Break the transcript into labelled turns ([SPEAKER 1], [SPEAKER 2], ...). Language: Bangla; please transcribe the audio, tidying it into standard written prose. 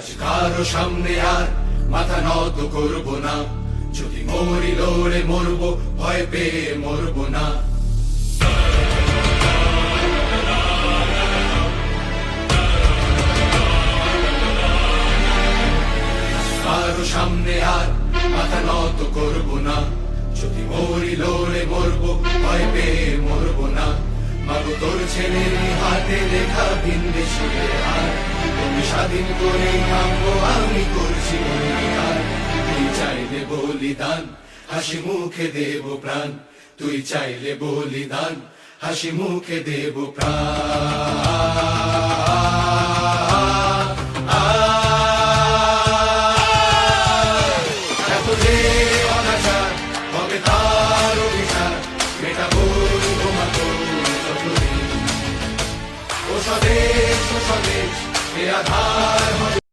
[SPEAKER 1] আজ কারো সামনে আর মাথা নত করব না, যদি মরি লড়ে মরবো, ভয় পেয়ে মরবো না। কারো সামনে আর মাথা নত করব না, যদি মরি লড়ে মরবো, ভয় পেয়ে মরবো না। মাগো তোর ছেলের হাতে লেখা ভিনদেশের হার, তুমি স্বাধীন করে থামবো, আমি করছি অঙ্গীকার। তুই চাইলে বলিদান, হাসি মুখে দেব প্রাণ, তুই চাইলে বলিদান, হাসি মুখে দেব প্রাণ। এত যে অনাচার হবে তার অভিশাপ, মেটাবো তোমাকে যতদিন। ও স্বদেশ, ও স্বদেশ, এ আধার